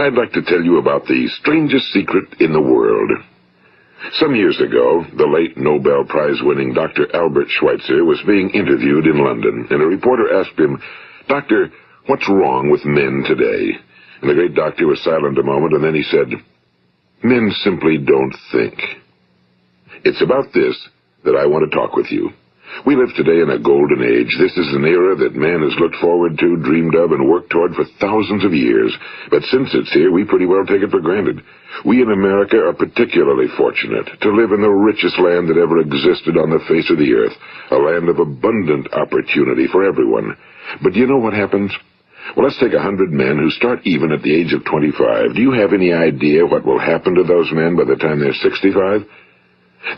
I'd like to tell you about the strangest secret in the world. Some years ago, the late Nobel Prize-winning Dr. Albert Schweitzer was being interviewed in London, and a reporter asked him, "Doctor, what's wrong with men today?" And the great doctor was silent a moment, and then he said, "Men simply don't think." It's about this that I want to talk with you. We live today in a golden age. This is an era that man has looked forward to, dreamed of, and worked toward for thousands of years. But since it's here, we pretty well take it for granted. We in America are particularly fortunate to live in the richest land that ever existed on the face of the earth, a land of abundant opportunity for everyone. But do you know what happens? Well, let's take 100 men who start even at the age of 25. Do you have any idea what will happen to those men by the time they're 65?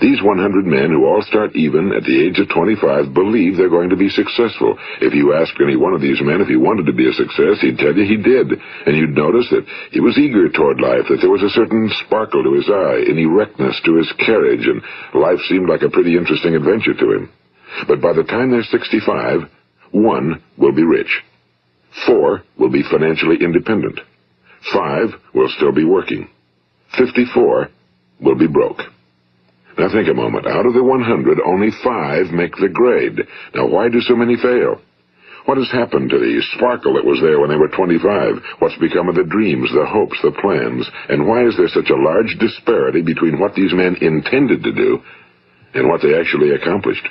These 100 men who all start even at the age of 25 believe they're going to be successful. If you asked any one of these men if he wanted to be a success, he'd tell you he did. And you'd notice that he was eager toward life, that there was a certain sparkle to his eye, an erectness to his carriage, and life seemed like a pretty interesting adventure to him. But by the time they're 65, 1 will be rich. 4 will be financially independent. 5 will still be working. 54 will be broke. Now think a moment. Out of the 100, only 5 make the grade. Now why do so many fail? What has happened to the sparkle that was there when they were 25? What's become of the dreams, the hopes, the plans? And why is there such a large disparity between what these men intended to do and what they actually accomplished?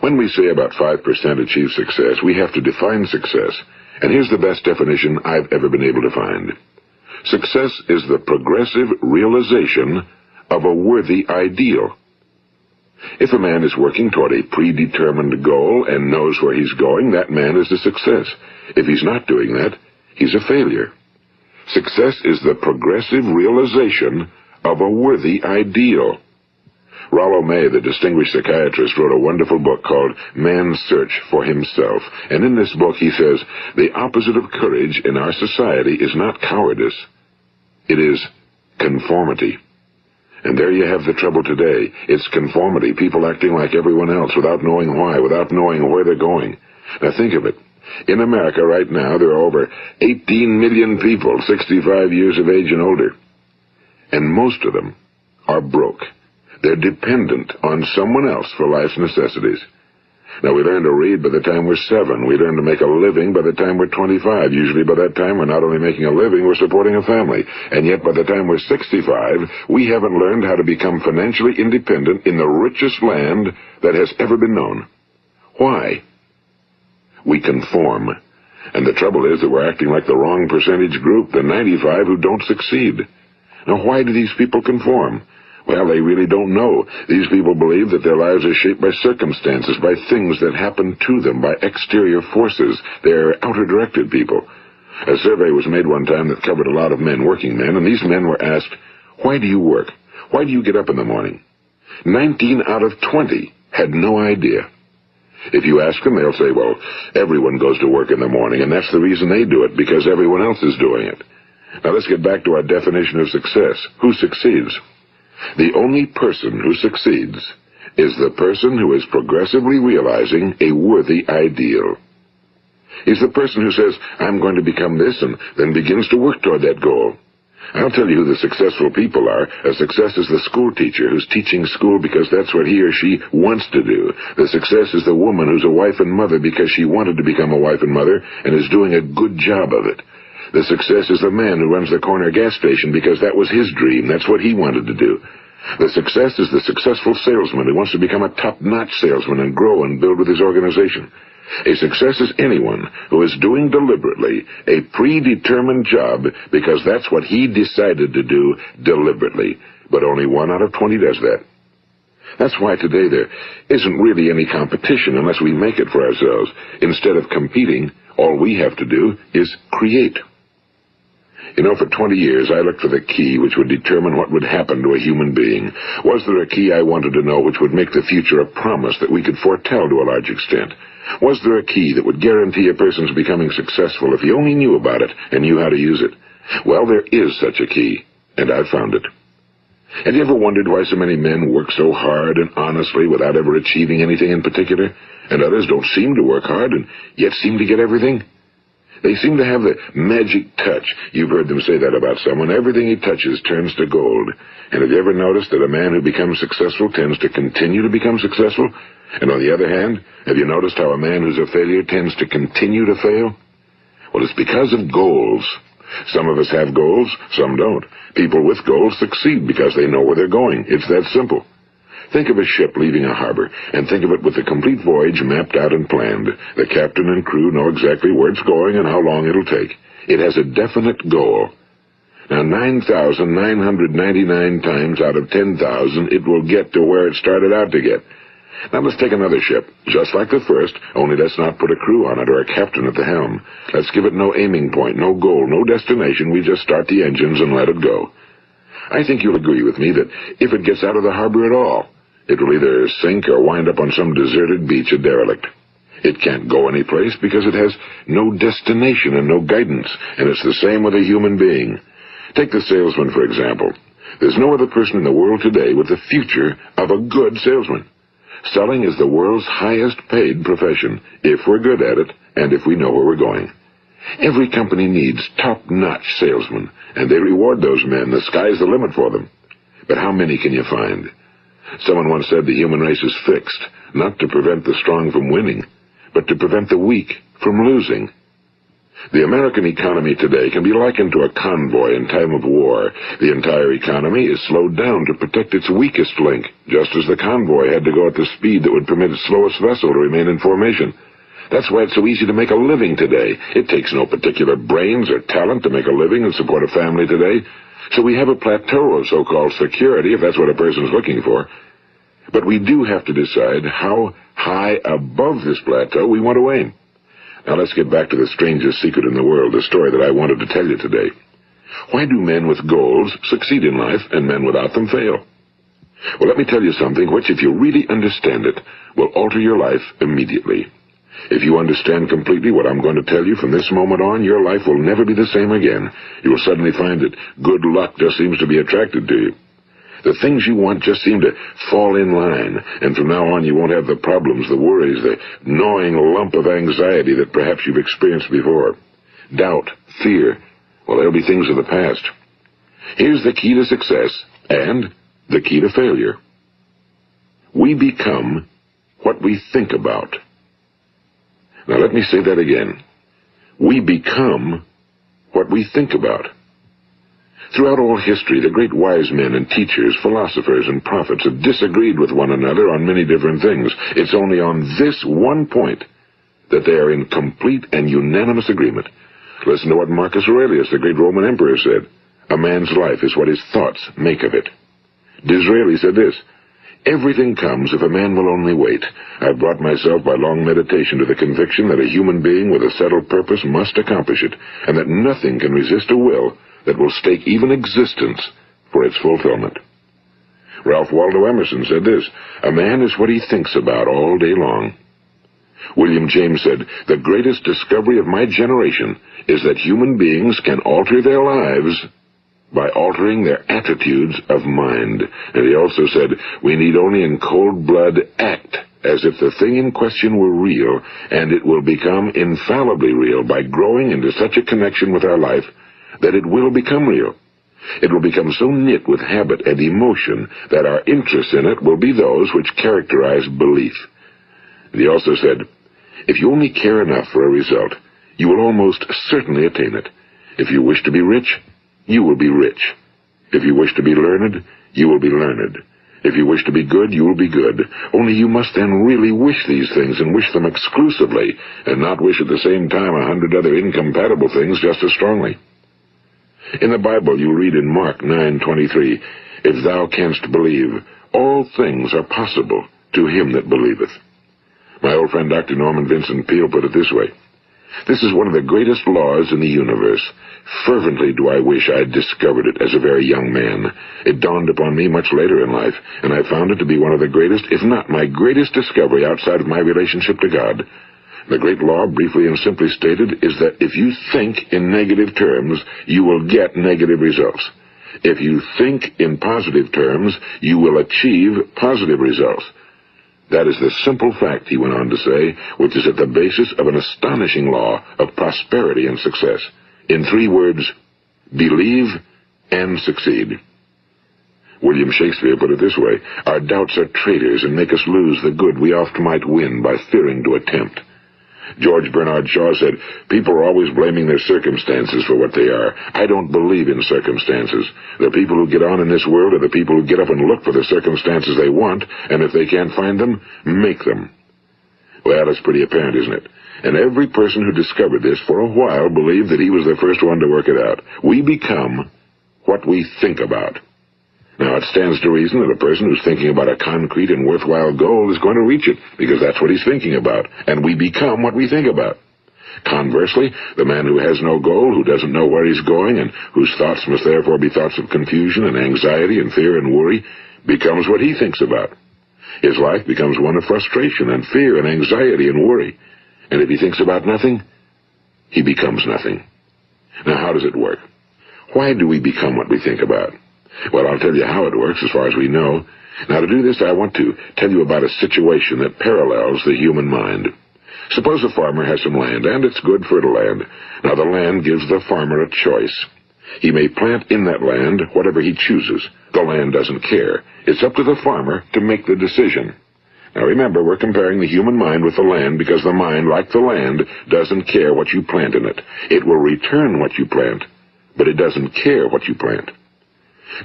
When we say about 5% achieve success, we have to define success. And here's the best definition I've ever been able to find. Success is the progressive realization of a worthy ideal. If a man is working toward a predetermined goal and knows where he's going, that man is a success. If he's not doing that, he's a failure. Success is the progressive realization of a worthy ideal. Rollo May, the distinguished psychiatrist, wrote a wonderful book called Man's Search for Himself. And in this book he says, the opposite of courage in our society is not cowardice. It is conformity. And there you have the trouble today. It's conformity, people acting like everyone else without knowing why, without knowing where they're going. Now think of it. In America right now, there are over 18 million people 65 years of age and older. And most of them are broke. They're dependent on someone else for life's necessities. Now, we learn to read by the time we're 7. We learn to make a living by the time we're 25. Usually by that time, we're not only making a living, we're supporting a family. And yet by the time we're 65, we haven't learned how to become financially independent in the richest land that has ever been known. Why? We conform. And the trouble is that we're acting like the wrong percentage group, the 95 who don't succeed. Now, why do these people conform? Well, they really don't know. These people believe that their lives are shaped by circumstances, by things that happen to them, by exterior forces. They're outer-directed people. A survey was made one time that covered a lot of men, working men, and these men were asked, "Why do you work? Why do you get up in the morning?" 19 out of 20 had no idea. If you ask them, they'll say, well, everyone goes to work in the morning, and that's the reason they do it, because everyone else is doing it. Now let's get back to our definition of success. Who succeeds? The only person who succeeds is the person who is progressively realizing a worthy ideal. He's the person who says, I'm going to become this, and then begins to work toward that goal. I'll tell you who the successful people are. A success is the school teacher who's teaching school because that's what he or she wants to do. The success is the woman who's a wife and mother because she wanted to become a wife and mother and is doing a good job of it. The success is the man who runs the corner gas station because that was his dream. That's what he wanted to do. The success is the successful salesman who wants to become a top-notch salesman and grow and build with his organization. A success is anyone who is doing deliberately a predetermined job because that's what he decided to do deliberately. But only 1 out of 20 does that. That's why today there isn't really any competition unless we make it for ourselves. Instead of competing, all we have to do is create. You know, for 20 years, I looked for the key which would determine what would happen to a human being. Was there a key I wanted to know which would make the future a promise that we could foretell to a large extent? Was there a key that would guarantee a person's becoming successful if he only knew about it and knew how to use it? Well, there is such a key, and I've found it. Have you ever wondered why so many men work so hard and honestly without ever achieving anything in particular, and others don't seem to work hard and yet seem to get everything? They seem to have the magic touch. You've heard them say that about someone. Everything he touches turns to gold. And have you ever noticed that a man who becomes successful tends to continue to become successful? And on the other hand, have you noticed how a man who's a failure tends to continue to fail? Well, it's because of goals. Some of us have goals, some don't. People with goals succeed because they know where they're going. It's that simple. Think of a ship leaving a harbor, and think of it with the complete voyage mapped out and planned. The captain and crew know exactly where it's going and how long it'll take. It has a definite goal. Now, 9,999 times out of 10,000, it will get to where it started out to get. Now, let's take another ship, just like the first, only let's not put a crew on it or a captain at the helm. Let's give it no aiming point, no goal, no destination. We just start the engines and let it go. I think you'll agree with me that if it gets out of the harbor at all, it will either sink or wind up on some deserted beach, a derelict. It can't go anyplace because it has no destination and no guidance, and it's the same with a human being. Take the salesman, for example. There's no other person in the world today with the future of a good salesman. Selling is the world's highest paid profession, if we're good at it and if we know where we're going. Every company needs top-notch salesmen, and they reward those men. The sky's the limit for them. But how many can you find? Someone once said the human race is fixed, not to prevent the strong from winning, but to prevent the weak from losing. The American economy today can be likened to a convoy in time of war. The entire economy is slowed down to protect its weakest link, just as the convoy had to go at the speed that would permit its slowest vessel to remain in formation. That's why it's so easy to make a living today. It takes no particular brains or talent to make a living and support a family today. So we have a plateau of so-called security, if that's what a person's looking for. But we do have to decide how high above this plateau we want to aim. Now let's get back to the strangest secret in the world, the story that I wanted to tell you today. Why do men with goals succeed in life and men without them fail? Well, let me tell you something which, if you really understand it, will alter your life immediately. If you understand completely what I'm going to tell you from this moment on, your life will never be the same again. You will suddenly find that good luck just seems to be attracted to you. The things you want just seem to fall in line, and from now on you won't have the problems, the worries, the gnawing lump of anxiety that perhaps you've experienced before. Doubt, fear, well, they'll be things of the past. Here's the key to success and the key to failure. We become what we think about. Now let me say that again. We become what we think about. Throughout all history, the great wise men and teachers, philosophers and prophets have disagreed with one another on many different things. It's only on this one point that they are in complete and unanimous agreement. Listen to what Marcus Aurelius, the great Roman emperor, said. A man's life is what his thoughts make of it. Disraeli said this, everything comes if a man will only wait. I've brought myself by long meditation to the conviction that a human being with a settled purpose must accomplish it, and that nothing can resist a will that will stake even existence for its fulfillment. Ralph Waldo Emerson said this, a man is what he thinks about all day long. William James said, the greatest discovery of my generation is that human beings can alter their lives by altering their attitudes of mind. And he also said, we need only in cold blood act as if the thing in question were real, and it will become infallibly real by growing into such a connection with our life that it will become real. It will become so knit with habit and emotion that our interest in it will be those which characterize belief. And he also said, if you only care enough for a result, you will almost certainly attain it. If you wish to be rich, you will be rich. If you wish to be learned, you will be learned. If you wish to be good, you will be good. Only you must then really wish these things and wish them exclusively, and not wish at the same time 100 other incompatible things just as strongly. In the Bible, you read in Mark 9:23, if thou canst believe, all things are possible to him that believeth. My old friend Dr. Norman Vincent Peale put it this way, this is one of the greatest laws in the universe. Fervently do I wish I had discovered it as a very young man. It dawned upon me much later in life, and I found it to be one of the greatest, if not my greatest discovery outside of my relationship to God. The great law, briefly and simply stated, is that if you think in negative terms, you will get negative results. If you think in positive terms, you will achieve positive results. That is the simple fact, he went on to say, which is at the basis of an astonishing law of prosperity and success. In 3 words, believe and succeed. William Shakespeare put it this way: our doubts are traitors and make us lose the good we oft might win by fearing to attempt. George Bernard Shaw said, people are always blaming their circumstances for what they are. I don't believe in circumstances. The people who get on in this world are the people who get up and look for the circumstances they want, and if they can't find them, make them. Well, it's pretty apparent, isn't it? And every person who discovered this for a while believed that he was the first one to work it out. We become what we think about. Now, it stands to reason that a person who's thinking about a concrete and worthwhile goal is going to reach it, because that's what he's thinking about, and we become what we think about. Conversely, the man who has no goal, who doesn't know where he's going, and whose thoughts must therefore be thoughts of confusion and anxiety and fear and worry, becomes what he thinks about. His life becomes one of frustration and fear and anxiety and worry. And if he thinks about nothing, he becomes nothing. Now, how does it work? Why do we become what we think about? Well, I'll tell you how it works as far as we know. Now, to do this, I want to tell you about a situation that parallels the human mind. Suppose a farmer has some land, and it's good fertile land. Now, the land gives the farmer a choice. He may plant in that land whatever he chooses. The land doesn't care. It's up to the farmer to make the decision. Now, remember, we're comparing the human mind with the land because the mind, like the land, doesn't care what you plant in it. It will return what you plant, but it doesn't care what you plant.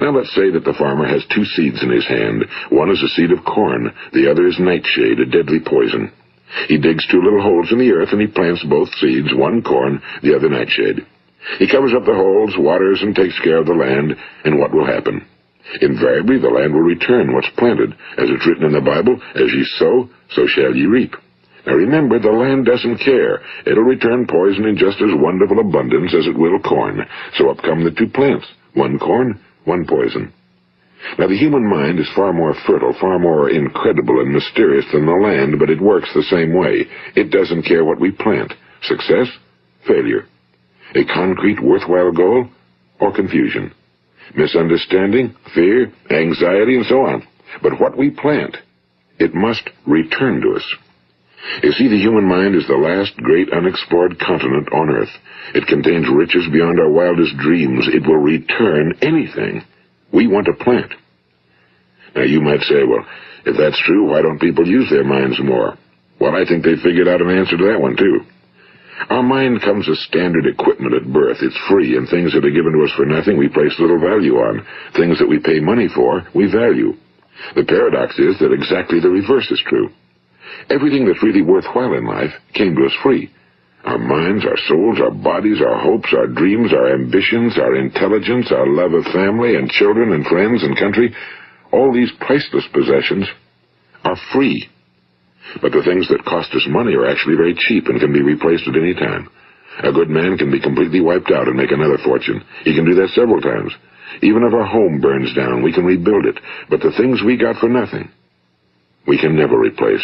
Now, let's say that the farmer has 2 seeds in his hand. One is a seed of corn. The other is nightshade, a deadly poison. He digs 2 little holes in the earth, and he plants both seeds, one corn, the other nightshade. He covers up the holes, waters, and takes care of the land, and what will happen? Invariably, the land will return what's planted. As it's written in the Bible, as ye sow, so shall ye reap. Now remember, the land doesn't care. It'll return poison in just as wonderful abundance as it will corn. So up come the 2 plants, one corn, one poison. Now, the human mind is far more fertile, far more incredible and mysterious than the land, but it works the same way. It doesn't care what we plant. Success, failure. A concrete, worthwhile goal, or confusion. Misunderstanding, fear, anxiety, and so on. But what we plant, it must return to us. You see, the human mind is the last great unexplored continent on Earth. It contains riches beyond our wildest dreams. It will return anything we want to plant. Now, you might say, well, if that's true, why don't people use their minds more? Well, I think they figured out an answer to that one, too. Our mind comes as standard equipment at birth. It's free, and things that are given to us for nothing we place little value on. Things that we pay money for, we value. The paradox is that exactly the reverse is true. Everything that's really worthwhile in life came to us free. Our minds, our souls, our bodies, our hopes, our dreams, our ambitions, our intelligence, our love of family and children and friends and country, all these priceless possessions are free. But the things that cost us money are actually very cheap and can be replaced at any time. A good man can be completely wiped out and make another fortune. He can do that several times. Even if our home burns down, we can rebuild it. But the things we got for nothing, we can never replace.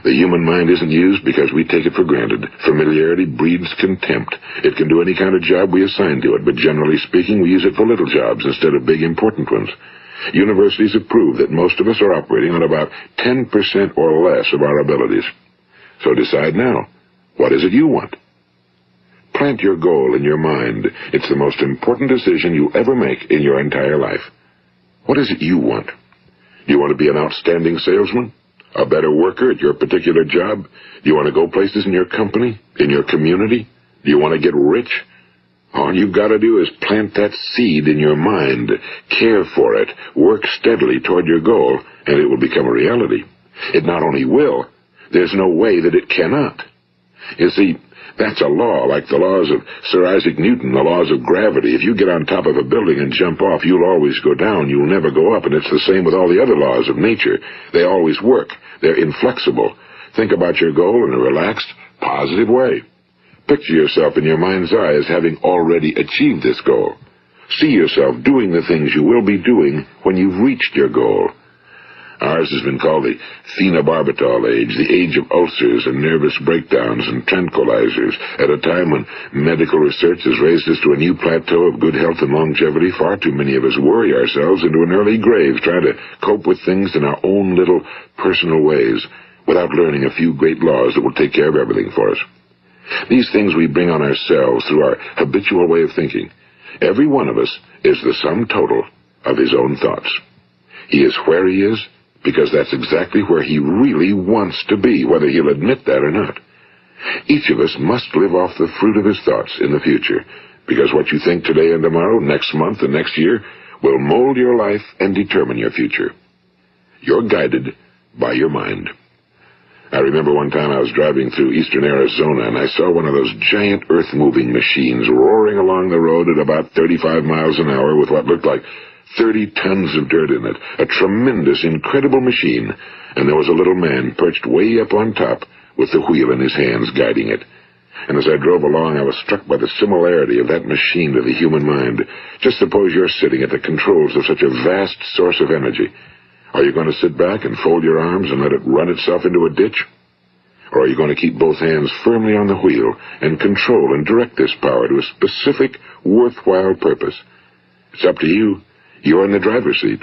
The human mind isn't used because we take it for granted. Familiarity breeds contempt. It can do any kind of job we assign to it, but generally speaking, we use it for little jobs instead of big, important ones. Universities have proved that most of us are operating on about 10% or less of our abilities. So decide now, what is it you want? Plant your goal in your mind. It's the most important decision you'll ever make in your entire life. What is it you want? Do you want to be an outstanding salesman? A better worker at your particular job? Do you want to go places in your company, in your community? Do you want to get rich? All you've got to do is plant that seed in your mind, care for it, work steadily toward your goal, and it will become a reality. It not only will, there's no way that it cannot. You see, that's a law, like the laws of Sir Isaac Newton, the laws of gravity. If you get on top of a building and jump off, you'll always go down. You'll never go up, and it's the same with all the other laws of nature. They always work. They're inflexible. Think about your goal in a relaxed, positive way. Picture yourself in your mind's eye as having already achieved this goal. See yourself doing the things you will be doing when you've reached your goal. Ours has been called the phenobarbital age, the age of ulcers and nervous breakdowns and tranquilizers. At a time when medical research has raised us to a new plateau of good health and longevity, far too many of us worry ourselves into an early grave trying to cope with things in our own little personal ways without learning a few great laws that will take care of everything for us. These things we bring on ourselves through our habitual way of thinking. Every one of us is the sum total of his own thoughts. He is where he is because that's exactly where he really wants to be, whether he'll admit that or not. Each of us must live off the fruit of his thoughts in the future, because what you think today and tomorrow, next month and next year, will mold your life and determine your future. You're guided by your mind. I remember one time I was driving through eastern Arizona, and I saw one of those giant earth-moving machines roaring along the road at about 35 miles an hour with what looked like 30 tons of dirt in it. A tremendous, incredible machine, and there was a little man perched way up on top with the wheel in his hands guiding it. And as I drove along, I was struck by the similarity of that machine to the human mind. Just suppose you're sitting at the controls of such a vast source of energy. Are you going to sit back and fold your arms and let it run itself into a ditch? Or are you going to keep both hands firmly on the wheel and control and direct this power to a specific, worthwhile purpose? It's up to you. You're in the driver's seat.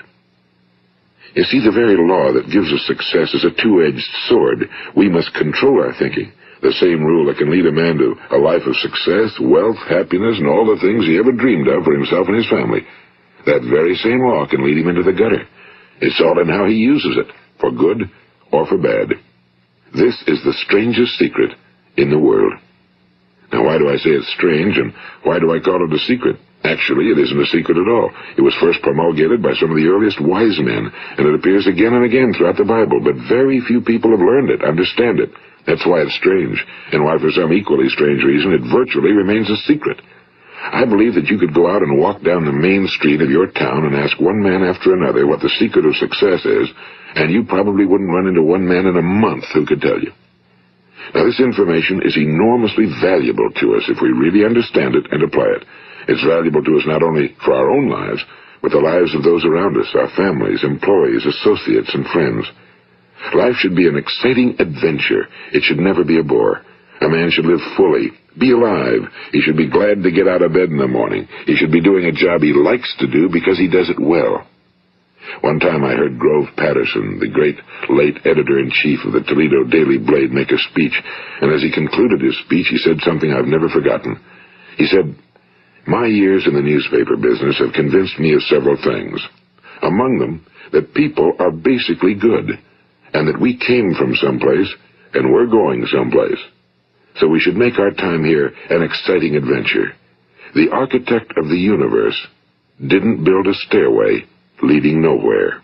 You see, the very law that gives us success is a two-edged sword. We must control our thinking. The same rule that can lead a man to a life of success, wealth, happiness, and all the things he ever dreamed of for himself and his family. That very same law can lead him into the gutter. It's all in how he uses it, for good or for bad. This is the strangest secret in the world. Now, why do I say it's strange, and why do I call it a secret? Actually, it isn't a secret at all. It was first promulgated by some of the earliest wise men, and it appears again and again throughout the Bible, but very few people have learned it, understand it. That's why it's strange, and why for some equally strange reason it virtually remains a secret. I believe that you could go out and walk down the main street of your town and ask one man after another what the secret of success is, and you probably wouldn't run into one man in a month who could tell you. Now, this information is enormously valuable to us if we really understand it and apply it. It's valuable to us not only for our own lives, but the lives of those around us, our families, employees, associates, and friends. Life should be an exciting adventure. It should never be a bore. A man should live fully, be alive. He should be glad to get out of bed in the morning. He should be doing a job he likes to do because he does it well. One time I heard Grove Patterson, the great late editor-in-chief of the Toledo Daily Blade, make a speech, and as he concluded his speech, he said something I've never forgotten. He said, "My years in the newspaper business have convinced me of several things. Among them, that people are basically good, and that we came from someplace, and we're going someplace. So we should make our time here an exciting adventure. The architect of the universe didn't build a stairway leading nowhere."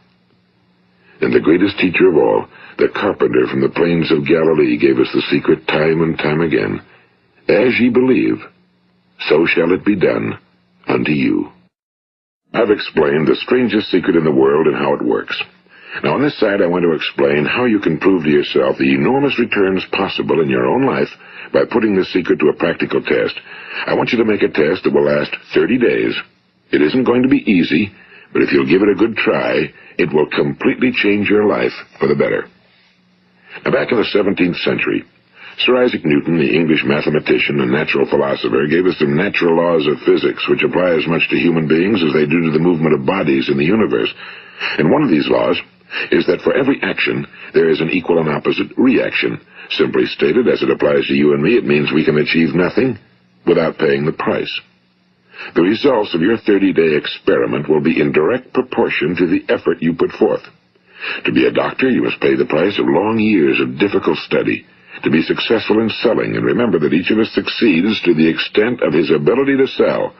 And the greatest teacher of all, the carpenter from the plains of Galilee, gave us the secret time and time again. As ye believe, so shall it be done unto you. I've explained the strangest secret in the world and how it works. Now, on this side, I want to explain how you can prove to yourself the enormous returns possible in your own life by putting this secret to a practical test. I want you to make a test that will last 30 days. It isn't going to be easy, but if you'll give it a good try, it will completely change your life for the better. Now, back in the 17th century, Sir Isaac Newton, the English mathematician and natural philosopher, gave us some natural laws of physics which apply as much to human beings as they do to the movement of bodies in the universe. And one of these laws is that for every action, there is an equal and opposite reaction. Simply stated, as it applies to you and me, it means we can achieve nothing without paying the price. The results of your 30-day experiment will be in direct proportion to the effort you put forth. To be a doctor, you must pay the price of long years of difficult study. To be successful in selling, and remember that each of us succeeds to the extent of his ability to sell.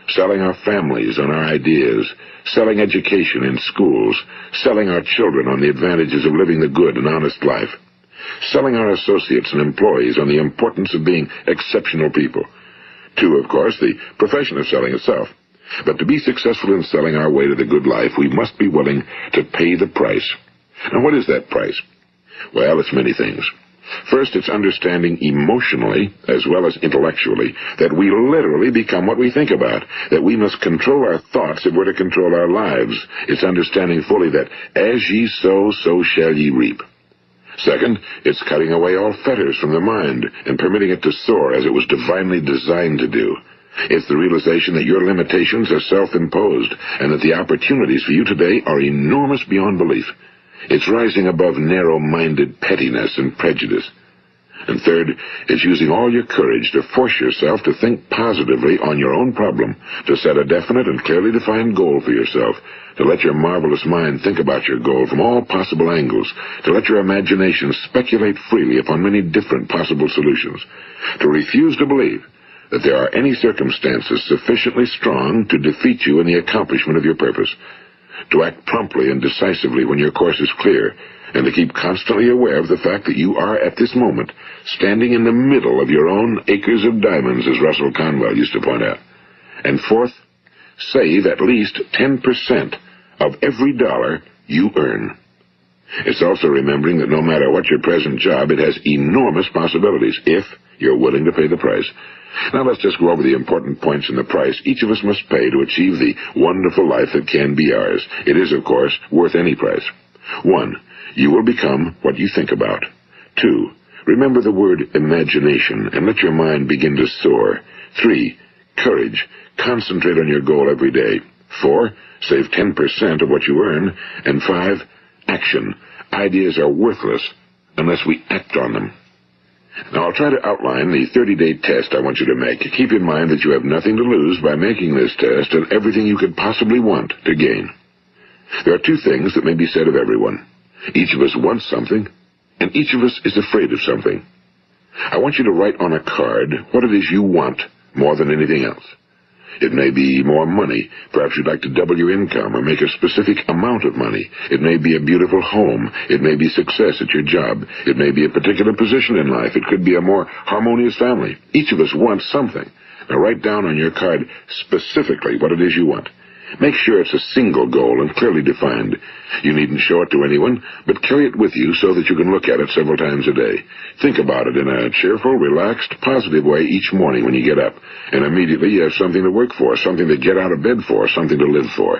Selling our families on our ideas, selling education in schools, selling our children on the advantages of living the good and honest life, selling our associates and employees on the importance of being exceptional people. To, of course, the profession of selling itself. But to be successful in selling our way to the good life, we must be willing to pay the price. Now, what is that price? Well, it's many things. First, it's understanding emotionally, as well as intellectually, that we literally become what we think about, that we must control our thoughts if we're to control our lives. It's understanding fully that as ye sow, so shall ye reap. Second, it's cutting away all fetters from the mind and permitting it to soar as it was divinely designed to do. It's the realization that your limitations are self-imposed and that the opportunities for you today are enormous beyond belief. It's rising above narrow-minded pettiness and prejudice. And third, it's using all your courage to force yourself to think positively on your own problem, to set a definite and clearly defined goal for yourself, to let your marvelous mind think about your goal from all possible angles, to let your imagination speculate freely upon many different possible solutions, to refuse to believe that there are any circumstances sufficiently strong to defeat you in the accomplishment of your purpose, to act promptly and decisively when your course is clear, and to keep constantly aware of the fact that you are, at this moment, standing in the middle of your own acres of diamonds, as Russell Conwell used to point out. And fourth, save at least 10% of every dollar you earn. It's also remembering that no matter what your present job, it has enormous possibilities, if you're willing to pay the price. Now let's just go over the important points in the price each of us must pay to achieve the wonderful life that can be ours. It is, of course, worth any price. 1. You will become what you think about. 2. Remember the word imagination and let your mind begin to soar. 3. Courage. Concentrate on your goal every day. 4. Save 10% of what you earn. And 5. Action. Ideas are worthless unless we act on them. Now, I'll try to outline the 30-day test I want you to make. Keep in mind that you have nothing to lose by making this test and everything you could possibly want to gain. There are two things that may be said of everyone. Each of us wants something, and each of us is afraid of something. I want you to write on a card what it is you want more than anything else. It may be more money. Perhaps you'd like to double your income or make a specific amount of money. It may be a beautiful home. It may be success at your job. It may be a particular position in life. It could be a more harmonious family. Each of us wants something. Now write down on your card specifically what it is you want. Make sure it's a single goal and clearly defined. You needn't show it to anyone, but carry it with you so that you can look at it several times a day. Think about it in a cheerful, relaxed, positive way each morning when you get up, and immediately you have something to work for, something to get out of bed for, something to live for.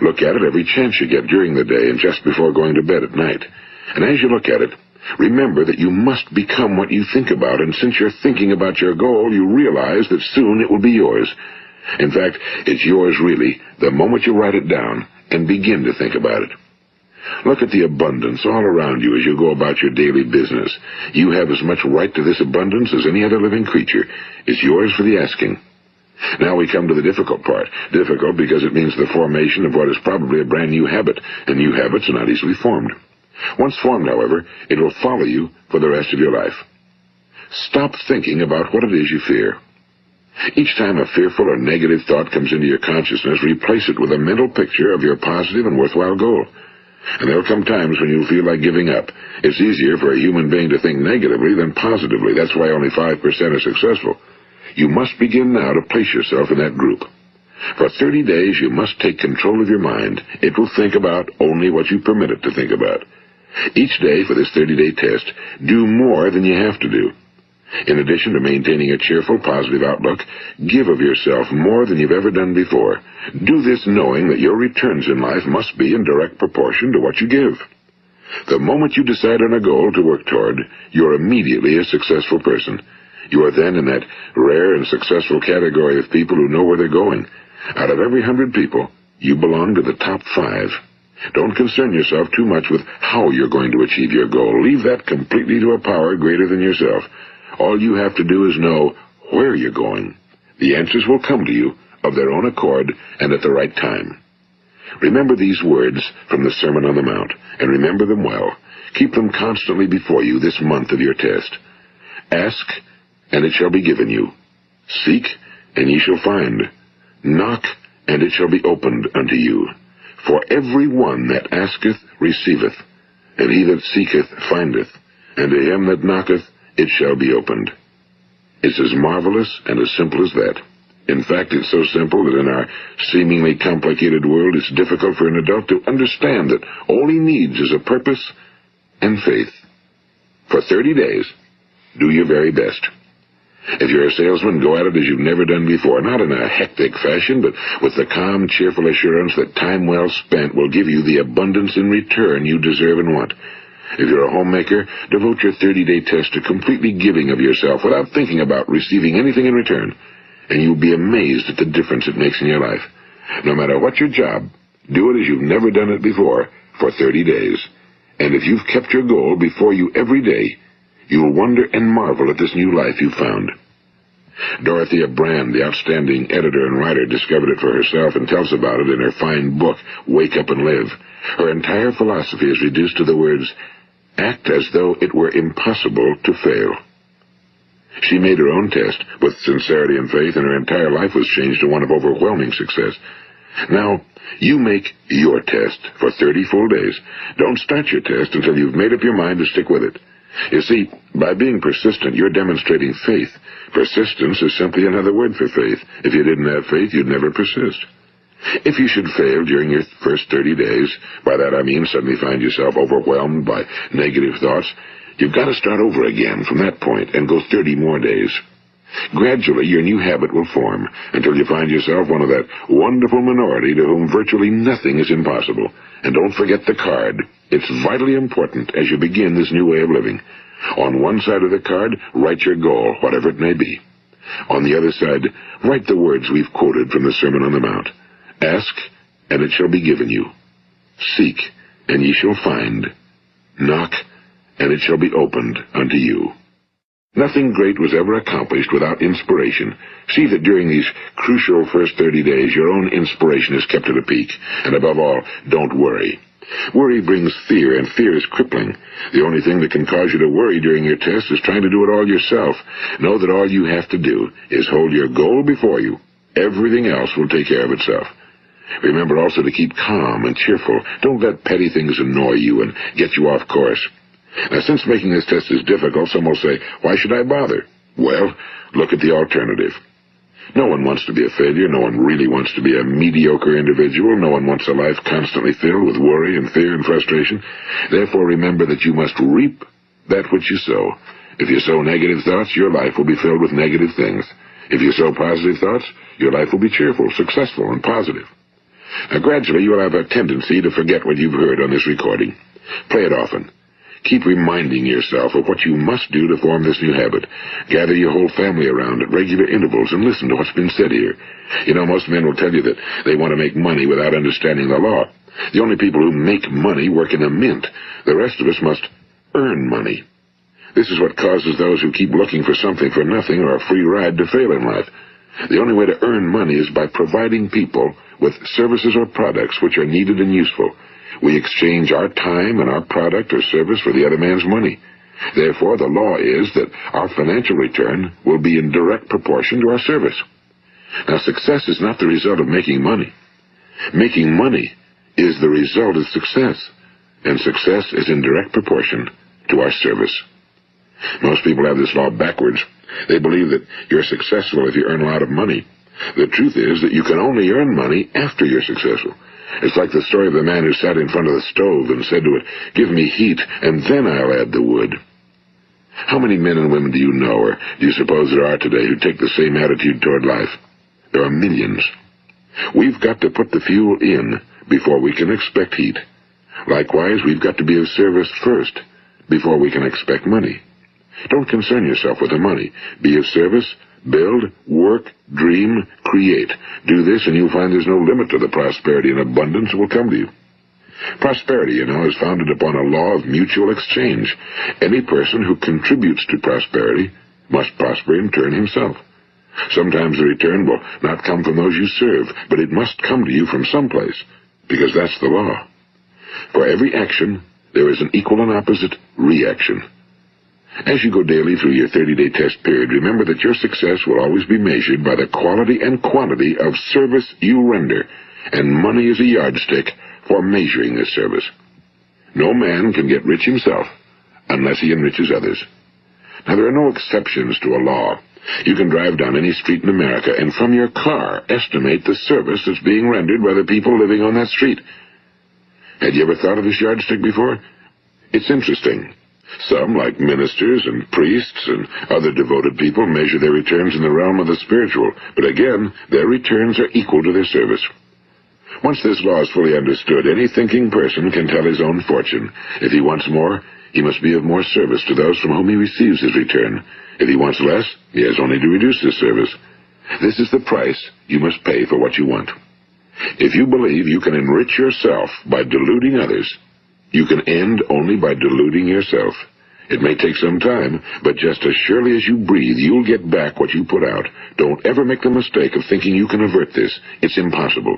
Look at it every chance you get during the day and just before going to bed at night. And as you look at it, remember that you must become what you think about, and since you're thinking about your goal, you realize that soon it will be yours. In fact, it's yours really the moment you write it down and begin to think about it. Look at the abundance all around you as you go about your daily business. You have as much right to this abundance as any other living creature. It's yours for the asking. Now we come to the difficult part. Difficult because it means the formation of what is probably a brand new habit, and new habits are not easily formed. Once formed, however, it will follow you for the rest of your life. Stop thinking about what it is you fear. Each time a fearful or negative thought comes into your consciousness, replace it with a mental picture of your positive and worthwhile goal. And there'll come times when you'll feel like giving up. It's easier for a human being to think negatively than positively. That's why only 5% are successful. You must begin now to place yourself in that group. For 30 days, you must take control of your mind. It will think about only what you permit it to think about. Each day for this 30-day test, do more than you have to do. In addition to maintaining a cheerful, positive outlook, give of yourself more than you've ever done before. Do this knowing that your returns in life must be in direct proportion to what you give. The moment you decide on a goal to work toward, you're immediately a successful person. You are then in that rare and successful category of people who know where they're going. Out of every 100 people, you belong to the top 5. Don't concern yourself too much with how you're going to achieve your goal. Leave that completely to a power greater than yourself. All you have to do is know where you're going. The answers will come to you of their own accord and at the right time. Remember these words from the Sermon on the Mount, and remember them well. Keep them constantly before you this month of your test. Ask, and it shall be given you. Seek, and ye shall find. Knock, and it shall be opened unto you. For every one that asketh receiveth, and he that seeketh findeth, and to him that knocketh it shall be opened. It's as marvelous and as simple as that. In fact, it's so simple that in our seemingly complicated world, it's difficult for an adult to understand that all he needs is a purpose and faith. For 30 days, do your very best. If you're a salesman, go at it as you've never done before, not in a hectic fashion, but with the calm, cheerful assurance that time well spent will give you the abundance in return you deserve and want. If you're a homemaker, devote your 30-day test to completely giving of yourself without thinking about receiving anything in return, and you'll be amazed at the difference it makes in your life. No matter what your job, do it as you've never done it before for 30 days. And if you've kept your goal before you every day, you'll wonder and marvel at this new life you've found. Dorothea Brand, the outstanding editor and writer, discovered it for herself and tells about it in her fine book, Wake Up and Live. Her entire philosophy is reduced to the words, act as though it were impossible to fail. She made her own test with sincerity and faith, and her entire life was changed to one of overwhelming success. Now, you make your test for 30 full days. Don't start your test until you've made up your mind to stick with it. You see, by being persistent, you're demonstrating faith. Persistence is simply another word for faith. If you didn't have faith, you'd never persist. If you should fail during your first 30 days, by that I mean suddenly find yourself overwhelmed by negative thoughts, you've got to start over again from that point and go 30 more days. Gradually, your new habit will form until you find yourself one of that wonderful minority to whom virtually nothing is impossible. And don't forget the card. It's vitally important as you begin this new way of living. On one side of the card, write your goal, whatever it may be. On the other side, write the words we've quoted from the Sermon on the Mount. Ask, and it shall be given you. Seek, and ye shall find. Knock, and it shall be opened unto you. Nothing great was ever accomplished without inspiration. See that during these crucial first 30 days, your own inspiration is kept at a peak. And above all, don't worry. Worry brings fear, and fear is crippling. The only thing that can cause you to worry during your test is trying to do it all yourself. Know that all you have to do is hold your goal before you. Everything else will take care of itself. Remember also to keep calm and cheerful. Don't let petty things annoy you and get you off course. Now, since making this test is difficult, some will say, why should I bother? Well, look at the alternative. No one wants to be a failure. No one really wants to be a mediocre individual. No one wants a life constantly filled with worry and fear and frustration. Therefore, remember that you must reap that which you sow. If you sow negative thoughts, your life will be filled with negative things. If you sow positive thoughts, your life will be cheerful, successful, and positive. Now, gradually, you will have a tendency to forget what you've heard on this recording. Play it often. Keep reminding yourself of what you must do to form this new habit. Gather your whole family around at regular intervals and listen to what's been said here. You know, most men will tell you that they want to make money without understanding the law. The only people who make money work in a mint. The rest of us must earn money. This is what causes those who keep looking for something for nothing or a free ride to fail in life. The only way to earn money is by providing people with services or products which are needed and useful. We exchange our time and our product or service for the other man's money. Therefore, the law is that our financial return will be in direct proportion to our service. Now, success is not the result of making money. Making money is the result of success, and success is in direct proportion to our service. Most people have this law backwards. They believe that you're successful if you earn a lot of money. The truth is that you can only earn money after you're successful. It's like the story of the man who sat in front of the stove and said to it, "Give me heat, and then I'll add the wood." How many men and women do you know, or do you suppose there are today, who take the same attitude toward life? There are millions. We've got to put the fuel in before we can expect heat. Likewise, we've got to be of service first before we can expect money. Don't concern yourself with the money. Be of service. Build, work, dream, create. Do this and you'll find there's no limit to the prosperity and abundance that will come to you. Prosperity, you know, is founded upon a law of mutual exchange. Any person who contributes to prosperity must prosper in turn himself. Sometimes the return will not come from those you serve, but it must come to you from someplace, because that's the law. For every action, there is an equal and opposite reaction. As you go daily through your 30-day test period, remember that your success will always be measured by the quality and quantity of service you render, and money is a yardstick for measuring this service. No man can get rich himself unless he enriches others. Now, there are no exceptions to a law. You can drive down any street in America and from your car estimate the service that's being rendered by the people living on that street. Had you ever thought of this yardstick before? It's interesting. Some, like ministers and priests and other devoted people, measure their returns in the realm of the spiritual, but again, their returns are equal to their service. Once this law is fully understood, any thinking person can tell his own fortune. If he wants more, he must be of more service to those from whom he receives his return. If he wants less, he has only to reduce his service. This is the price you must pay for what you want. If you believe you can enrich yourself by deluding others, you can end only by deluding yourself. It may take some time, but just as surely as you breathe, you'll get back what you put out. Don't ever make the mistake of thinking you can avert this. It's impossible.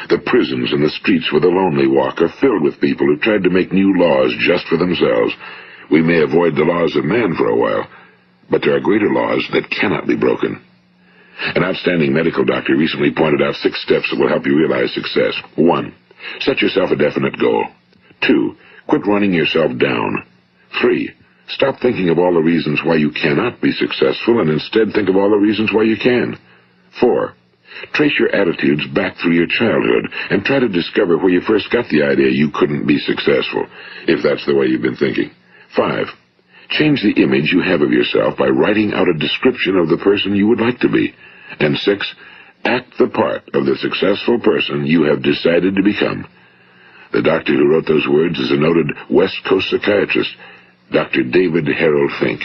The prisons and the streets where the lonely walk are filled with people who tried to make new laws just for themselves. We may avoid the laws of man for a while, but there are greater laws that cannot be broken. An outstanding medical doctor recently pointed out 6 steps that will help you realize success. 1. Set yourself a definite goal. 2. Quit running yourself down. 3. Stop thinking of all the reasons why you cannot be successful and instead think of all the reasons why you can. 4. Trace your attitudes back through your childhood and try to discover where you first got the idea you couldn't be successful, if that's the way you've been thinking. 5. Change the image you have of yourself by writing out a description of the person you would like to be. And 6. Act the part of the successful person you have decided to become. The doctor who wrote those words is a noted West Coast psychiatrist, Dr. David Harold Fink.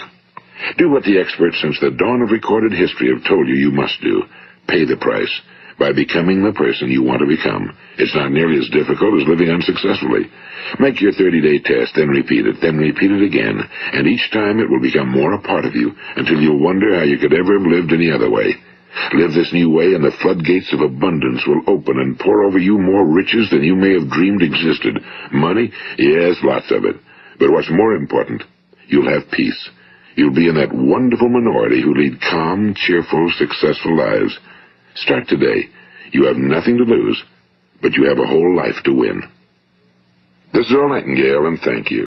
Do what the experts since the dawn of recorded history have told you you must do. Pay the price by becoming the person you want to become. It's not nearly as difficult as living unsuccessfully. Make your 30-day test, then repeat it again, and each time it will become more a part of you until you'll wonder how you could ever have lived any other way. Live this new way, and the floodgates of abundance will open and pour over you more riches than you may have dreamed existed. Money? Yes, lots of it. But what's more important, you'll have peace. You'll be in that wonderful minority who lead calm, cheerful, successful lives. Start today. You have nothing to lose, but you have a whole life to win. This is Earl Nightingale, and thank you.